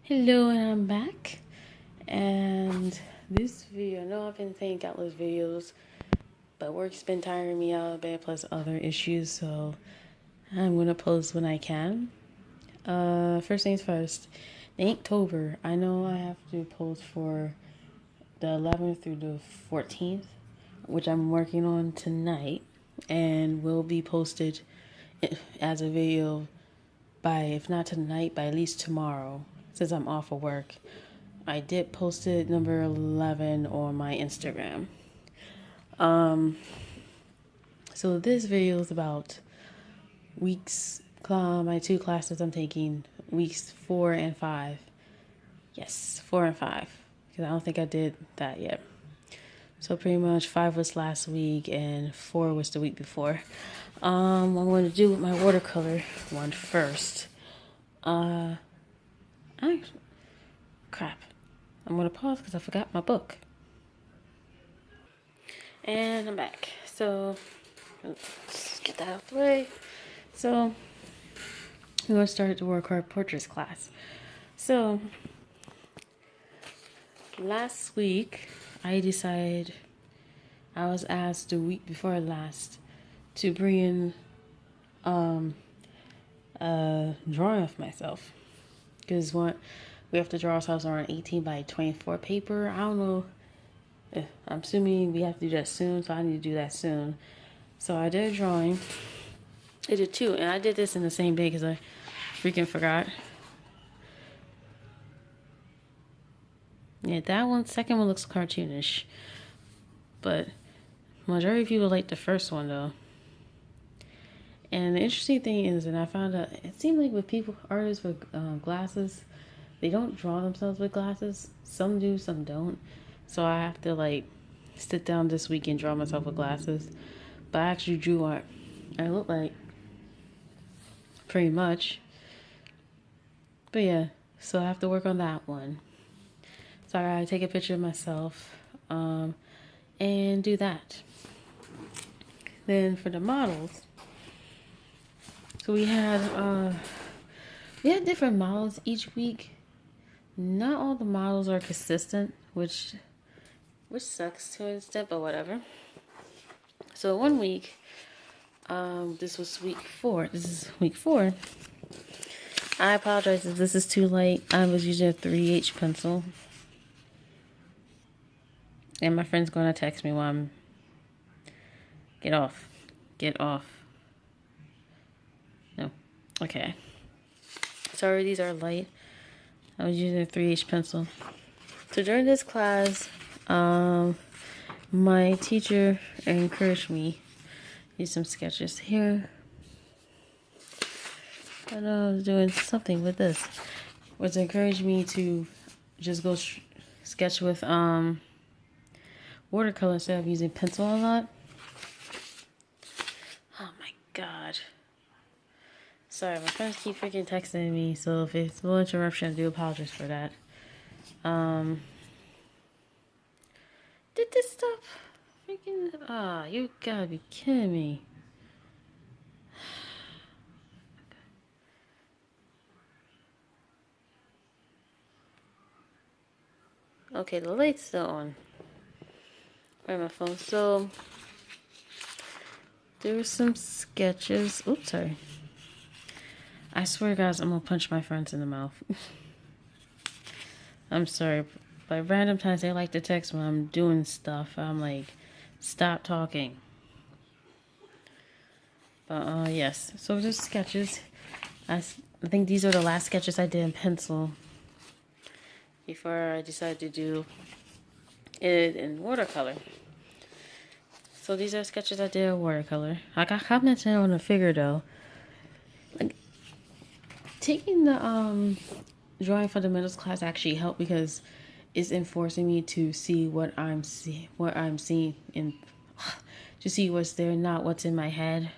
Hello, and I'm back. And this video, I know I've been saying countless videos, but work's been tiring me out a bit, plus other issues, so I'm gonna post when I can. First things first, the Inktober. I know I have to post for the 11th through the 14th, which I'm working on tonight, and will be posted as a video by, if not tonight, by at least tomorrow, since I'm off of work. I did post it number 11 on my Instagram. So this video is about my two classes I'm taking, weeks 4 and 5. Yes, 4 and 5, because I don't think I did that yet. So pretty much 5 was last week and 4 was the week before. I'm going to do with my watercolor one first. Crap. I'm going to pause because I forgot my book. And I'm back. So, let's get that out of the way. So, we're going to start the watercolor portraits class. So, last week, I was asked the week before last to bring in a drawing of myself. Because we have to draw ourselves on an 18 by 24 paper. I don't know. I'm assuming we have to do that soon, so I need to do that soon. So I did a drawing. I did two, and I did this in the same day because I freaking forgot. Yeah, second one looks cartoonish. But majority of people like the first one, though. And the interesting thing is, and I found out, it seemed like with artists with glasses, they don't draw themselves with glasses. Some do, some don't. So I have to sit down this week and draw myself with glasses. But I actually drew what I look like, pretty much. But yeah, so I have to work on that one. So I gotta take a picture of myself and do that. Then for the models, so we had different models each week. Not all the models are consistent, which sucks to an extent, but whatever. So one week, this was week 4. This is week 4. I apologize if this is too light. I was using a 3H pencil. And my friend's going to text me while I'm... Get off. No. Okay. Sorry, these are light. I was using a 3H pencil. So during this class, my teacher encouraged me to do some sketches here. I know I was doing something with this. Was encouraged me to just go sketch with watercolor instead of using pencil a lot. Oh my god. Sorry, my friends keep freaking texting me, so if it's a little interruption, I do apologize for that. Did this stop? Freaking, you gotta be kidding me. Okay, the light's still on. Where's my phone? So, there were some sketches. Oops, sorry. I swear, guys, I'm gonna punch my friends in the mouth. I'm sorry. By random times, they like to text when I'm doing stuff. I'm like, stop talking. But, yes. So, there's sketches. I think these are the last sketches I did in pencil before I decided to do it in watercolor. So, these are sketches I did in watercolor. I got commented on the figure, though. Taking the drawing fundamentals class actually helped because it's enforcing me to see what I'm seeing, and to see what's there, not what's in my head.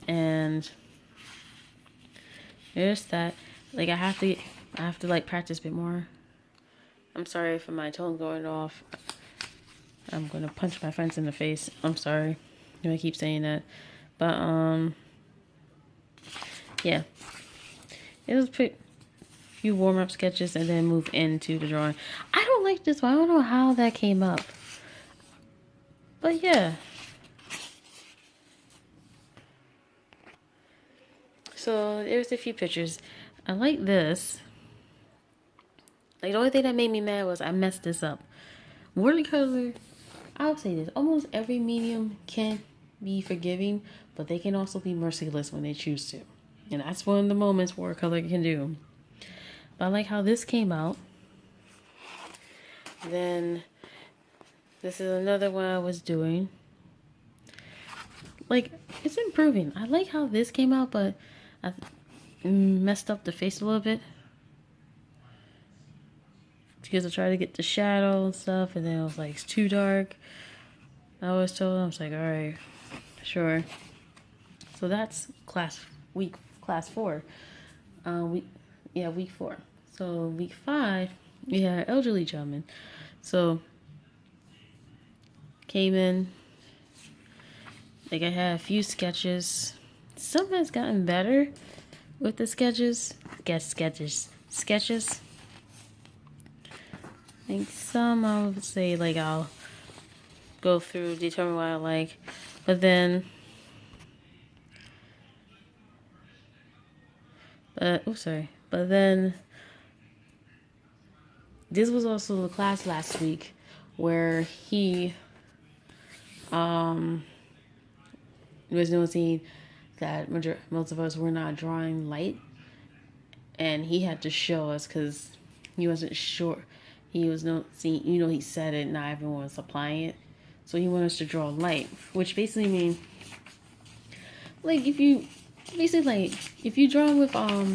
And there's that. I have to practice a bit more. I'm sorry for my tone going off. I'm gonna punch my friends in the face. I'm sorry. I keep saying that, but yeah. It was a few warm-up sketches and then move into the drawing. I don't like this one. I don't know how that came up. But yeah. So there's a few pictures. I like this. Like the only thing that made me mad was I messed this up. Watercolor, I'll say this, almost every medium can be forgiving, but they can also be merciless when they choose to. And that's one of the moments watercolor can do. But I like how this came out. Then this is another one I was doing. Like, it's improving. I like how this came out, but I messed up the face a little bit. Because I tried to get the shadow and stuff, and then it was like, it's too dark. I was told, I was like, alright, sure. So that's class 4. Week 4. So week 5, we had elderly gentleman. So came in, like I had a few sketches. Some has gotten better with the sketches. Sketches. Like some, I would say, like I'll go through, determine what I like, but then, but then, this was also the class last week where he, was noticing that most of us were not drawing light, and he had to show us because he wasn't sure. He was noticing, he said it, not everyone was applying it. So he wanted us to draw light, which basically means, like, if you draw with a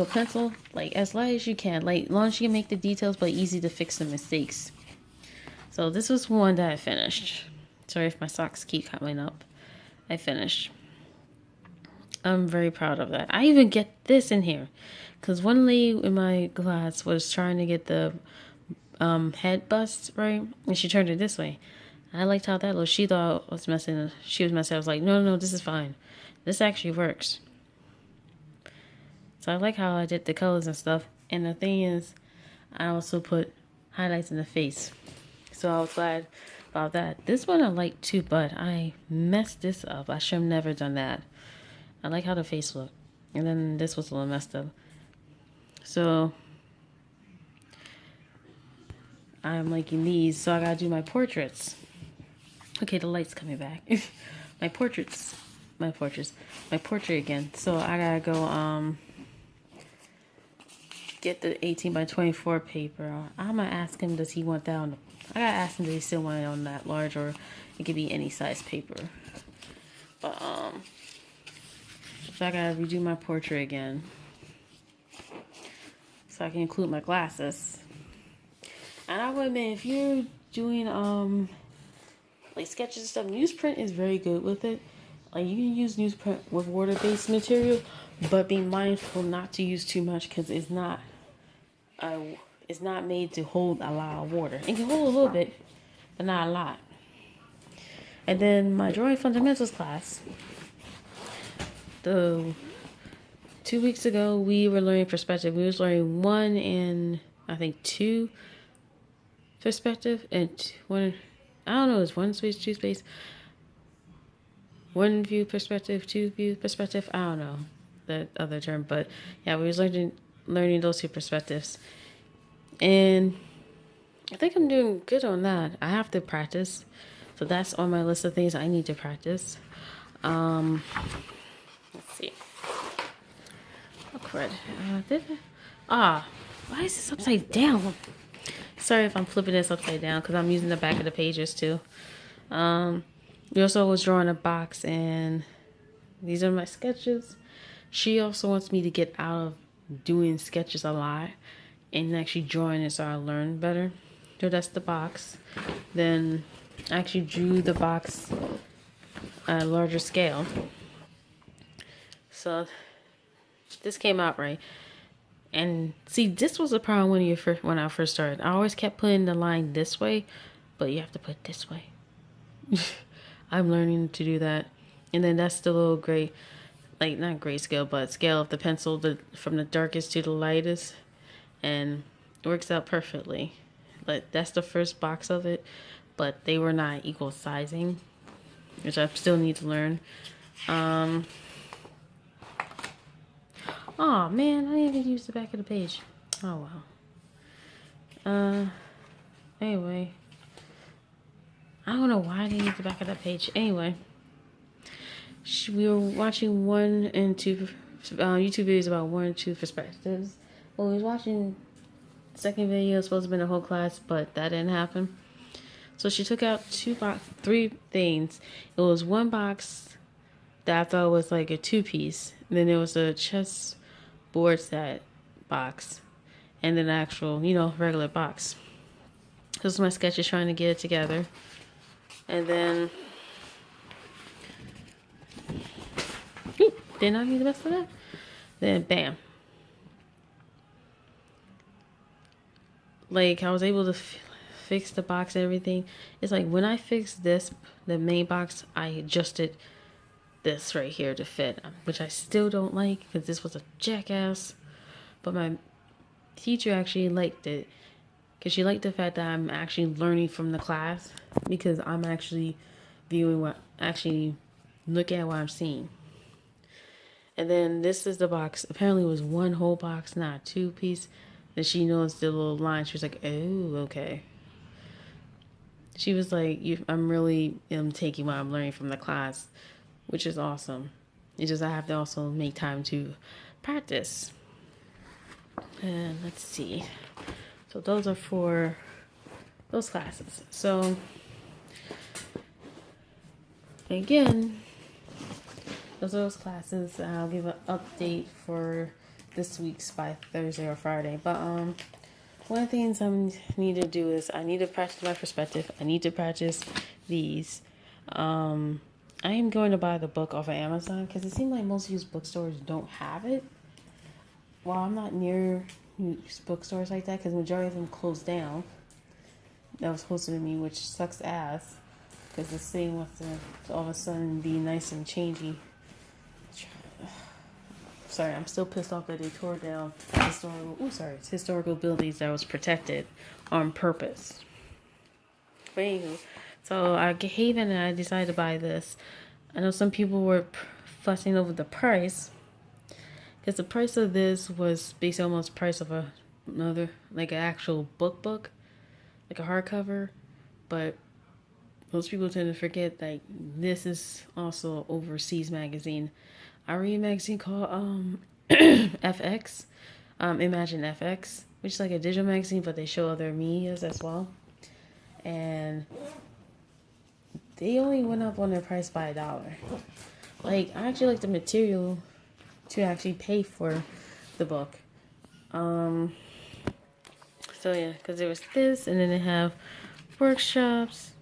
pencil, like, as light as you can, like, long as you can make the details, but easy to fix the mistakes. So this was one that I finished. Sorry if my socks keep coming up. I finished. I'm very proud of that. I even get this in here. Because one lady in my class was trying to get the head bust, right? And she turned it this way. I liked how that looked. She thought I was messing. She was messing. I was like, no, this is fine. This actually works. So I like how I did the colors and stuff. And the thing is, I also put highlights in the face. So I was glad about that. This one I like too, but I messed this up. I should have never done that. I like how the face looked. And then this was a little messed up. So I'm liking these. So I gotta do my portraits. Okay, the light's coming back. My portrait again. So I gotta go get the 18 by 24 paper. I'm gonna ask him, does he want that on the, I gotta ask him, does he still want it on that large, or it could be any size paper. But so I gotta redo my portrait again, so I can include my glasses. And I would admit, if you're doing like sketches and stuff, newsprint is very good with it. Like, you can use newsprint with water-based material, but be mindful not to use too much, because it's not made to hold a lot of water. It can hold a little bit, but not a lot. And then my drawing fundamentals class, 2 weeks ago, we were learning perspective. We was learning 1 and I think 2 perspective, and 1, I don't know, it's 1 space, 2 space, 1 view perspective, 2 view perspective. I don't know the other term, but yeah, we was learning those 2 perspectives. And I think I'm doing good on that. I have to practice. So that's on my list of things I need to practice. Let's see. Oh, crud. Why is this upside down? Sorry if I'm flipping this upside down, because I'm using the back of the pages too. We also was drawing a box, and these are my sketches. She also wants me to get out of doing sketches a lot and actually drawing it, so I learn better. So that's the box. Then I actually drew the box at a larger scale. So this came out right. And see, this was a problem when I first started. I always kept putting the line this way, but you have to put it this way. I'm learning to do that. And then that's the little gray like not grayscale, but scale of the pencil from the darkest to the lightest, and it works out perfectly. But that's the first box of it, but they were not equal sizing, which I still need to learn. Oh man, I didn't even use the back of the page. Oh wow. Anyway, I don't know why I didn't use the back of that page. Anyway, we were watching one and two YouTube videos about one and two perspectives. Well, we was watching the second video, supposed to be the whole class, but that didn't happen. So she took out three things. It was one box that I thought was like a two-piece. Then there was a chess board set box, and then an actual, regular box. This is my sketches trying to get it together. And then did not need the rest of that. Then bam. Like I was able to fix the box and everything. It's like when I fixed this, the main box, I adjusted this right here to fit, which I still don't like because this was a jackass. But my teacher actually liked it because she liked the fact that I'm actually learning from the class, because I'm actually looking at what I'm seeing. And then this is the box. Apparently it was one whole box, not a two-piece. And she noticed the little line. She was like, oh, okay. She was like, I'm really taking what I'm learning from the class, which is awesome. It's just I have to also make time to practice. And let's see. So those are for those classes. So again, those classes. I'll give an update for this week's by Thursday or Friday. But one of the things I need to do is I need to practice my perspective. I need to practice these. I am going to buy the book off of Amazon because it seems like most of these bookstores don't have it. Well, I'm not near bookstores like that because the majority of them closed down. That was closer to me, which sucks ass because this thing wants to all of a sudden be nice and changey. Sorry, I'm still pissed off that they tore down historical buildings that was protected on purpose. But anywho, so I gave in and I decided to buy this. I know some people were fussing over the price, because the price of this was basically almost the price of another, like an actual book, like a hardcover. But most people tend to forget that this is also an overseas magazine. I read a magazine called FX, Imagine FX, which is like a digital magazine, but they show other medias as well. And they only went up on their price by $1. Like, I actually like the material to actually pay for the book. So yeah, because there was this, and then they have workshops.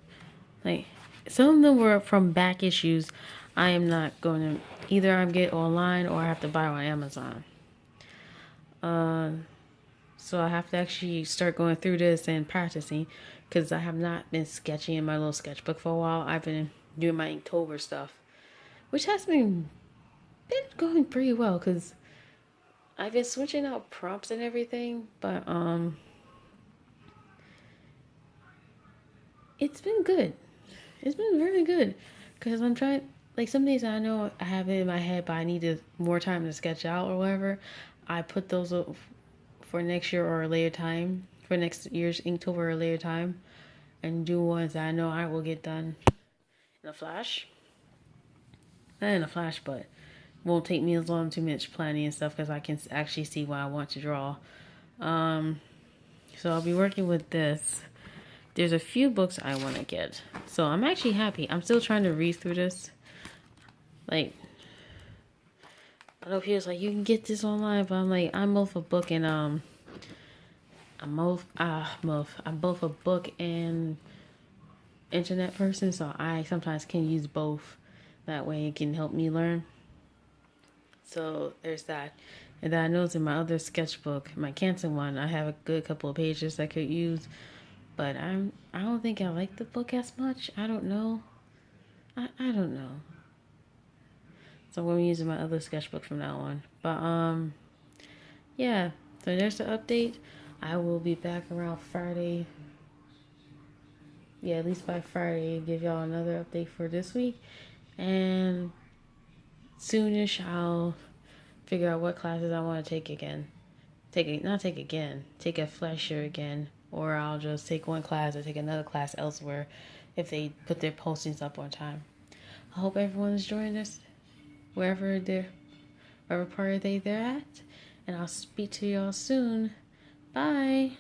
Like, some of them were from back issues. I am not going to, either I get online or I have to buy on Amazon. So I have to actually start going through this and practicing, because I have not been sketching in my little sketchbook for a while. I've been doing my Inktober stuff, which has been going pretty well, because I've been switching out prompts and everything, but it's been good. It's been really good, because I'm trying, like, some days I know I have it in my head, but I need more time to sketch out or whatever. I put those up for next year or a later time, for next year's Inktober or a later time, and do ones that I know I will get done in a flash. Not in a flash, but won't take me as long too much planning and stuff, because I can actually see what I want to draw. So I'll be working with this. There's a few books I want to get, so I'm actually happy. I'm still trying to read through this. Like, I know people's like, you can get this online, but I'm like, I'm both a book and I'm both a book and internet person, so I sometimes can use both. That way it can help me learn. So there's that. And then I noticed in my other sketchbook, my Canson one, I have a good couple of pages I could use, but I don't think I like the book as much. I don't know. I don't know. So I'm going to be using my other sketchbook from now on. But, yeah. So there's the update. I will be back around Friday. Yeah, at least by Friday, give y'all another update for this week. And soonish, I'll figure out what classes I want to take again. Take a flash year again. Or I'll just take one class or take another class elsewhere if they put their postings up on time. I hope everyone's enjoying this wherever part of the day they're at. And I'll speak to y'all soon. Bye.